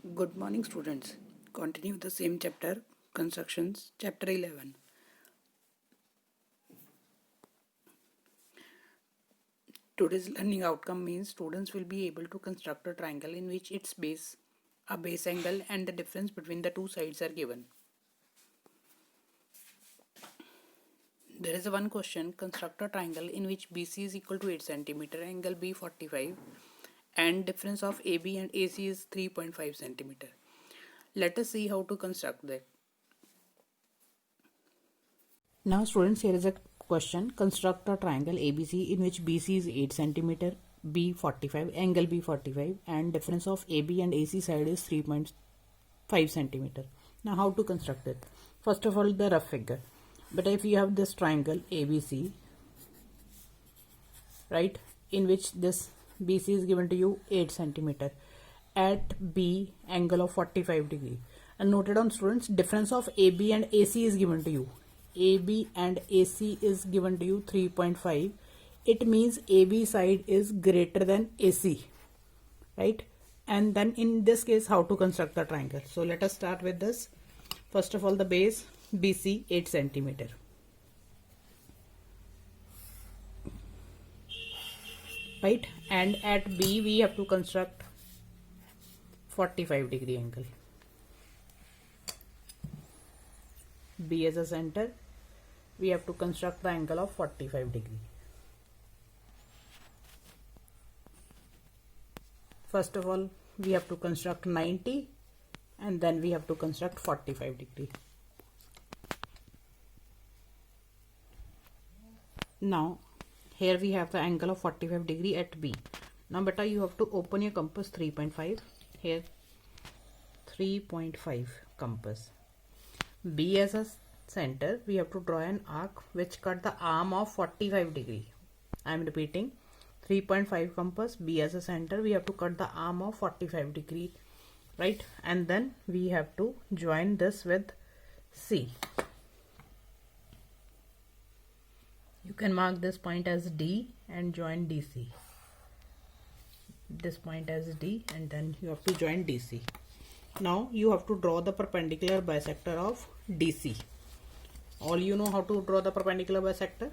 Good morning, students. Continue the same chapter, Constructions, chapter 11. Today's learning outcome means students will be able to construct a triangle in which its base, a base angle, and the difference between the two sides are given. There is one question: construct a triangle in which BC is equal to 8 cm, angle B 45, and difference of AB and AC is 3.5 cm. Let us see how to construct that. Now students, here is a question. Construct a triangle ABC in which BC is 8 cm, B 45, angle B 45, and difference of AB and AC side is 3.5 cm. Now how to construct it? First of all, the rough figure. But if you have this triangle ABC, right, in which this BC is given to you 8 cm at B angle of 45 degree, and noted down students, difference of AB and AC is given to you. AB and AC is given to you 3.5. It means AB side is greater than AC, right? And then in this case, how to construct the triangle? So let us start with this. First of all, the base BC 8 cm. Right, and at B we have to construct 45 degree angle. B as a center, we have to construct the angle of 45 degree. First of all, we have to construct 90 and then we have to construct 45 degree. Now here we have the angle of 45 degree at B. Now beta, you have to open your compass 3.5. Here 3.5 compass. B as a center, we have to draw an arc which cut the arm of 45 degree. I am repeating, 3.5 compass, B as a center, we have to cut the arm of 45 degree, right? And then we have to join this with C. You can mark this point as D and join DC. This point as D and then you have to join DC. Now you have to draw the perpendicular bisector of DC. All you know how to draw the perpendicular bisector.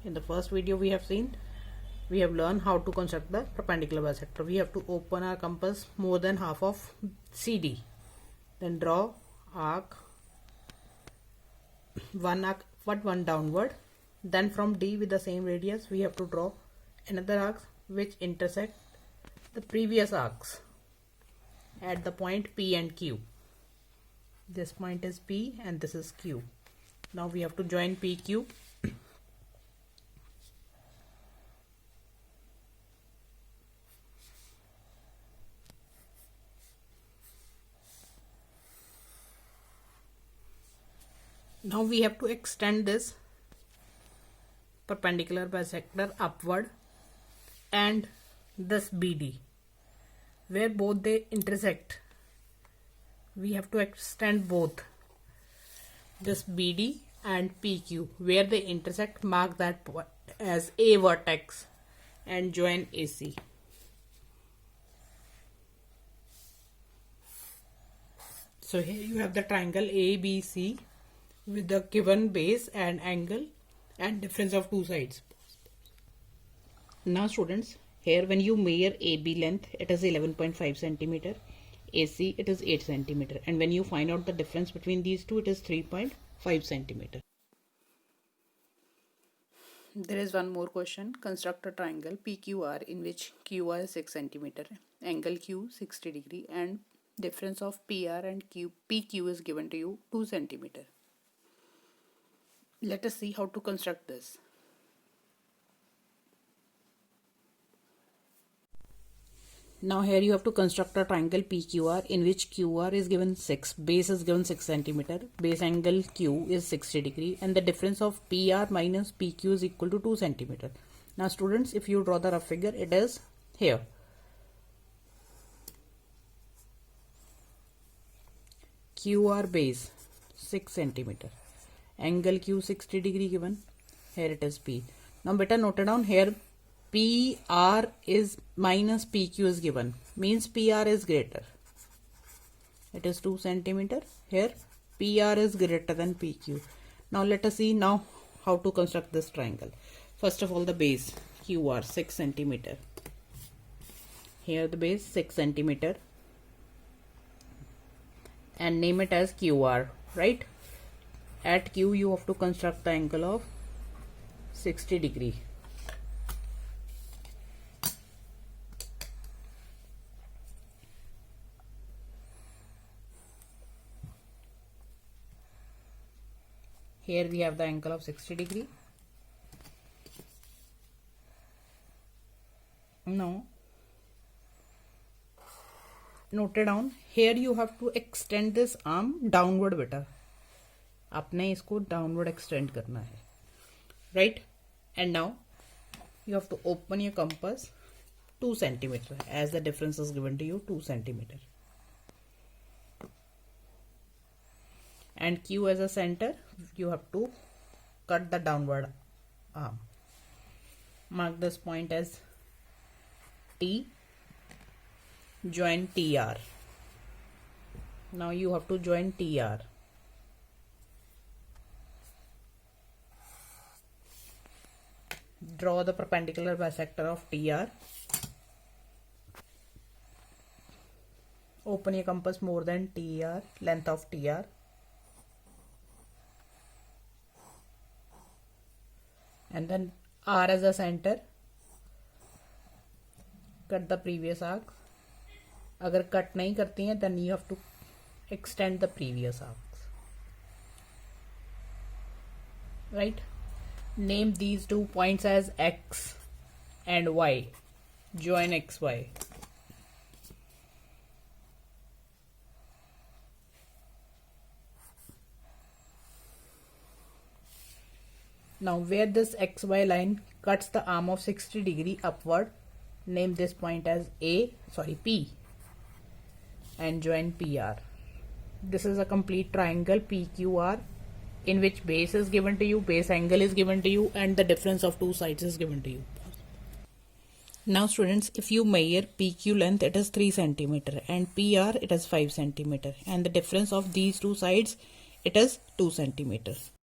In the first video we have learned how to construct the perpendicular bisector. We have to open our compass more than half of CD. Then draw arc, one arc upward, one downward. Then from D with the same radius we have to draw another arc which intersect the previous arcs at the point P and Q. This point is P and this is Q. Now we have to join PQ. Now we have to extend this perpendicular bisector upward and this BD, where both they intersect. We have to extend both this BD and PQ, where they intersect, mark that point as A vertex and join AC. So here you have the triangle ABC with the given base and angle and difference of two sides. Now students, here when you measure AB length, it is 11.5 centimeter, AC it is 8 centimeter, and when you find out the difference between these two, it is 3.5 centimeter. There is one more question. Construct a triangle PQR in which QR is 6 centimeter, angle Q 60 degree, and difference of PR and PQ is given to you 2 centimeter. Let us see how to construct this. Now here you have to construct a triangle PQR in which QR is given 6, base is given 6 centimeter, base angle Q is 60 degree, and the difference of PR minus PQ is equal to 2 centimeter. Now students, if you draw the rough figure, it is here. QR base 6 centimeter, angle Q 60 degree given, here it is P. Now better note it down, here PR is minus PQ is given, means PR is greater. it is 2 centimeter. Here PR is greater than PQ. Now let us see now how to construct this triangle. First of all, the base QR 6 centimeter. Here the base 6 centimeter and name it as QR, right? At Q you have to construct the angle of 60 degree. Here we have the angle of 60 degree. Now note it down. Here you have to extend this arm downward बेटा, आपने इसको downward extend करना है, right? And now you have to open your compass 2 centimeter as the difference is given to you 2 centimeter. And Q as a center, you have to cut the downward arm. Mark this point as T. Join TR. Now you have to join TR. Draw the perpendicular bisector of TR. Open your compass more than TR, length of TR. And then R as a center. Cut the previous arc. अगर cut नहीं करती हैं then you have to extend the previous arcs, right? Name these 2 points as X and Y. Join XY. Now where this XY line cuts the arm of 60 degree upward, name this point as P and join PR. This is a complete triangle PQR in which base is given to you, base angle is given to you, and the difference of two sides is given to you. Now students, if you measure PQ length, it is 3 centimeter and PR it is 5 centimeter, and the difference of these two sides, it is 2 centimeter.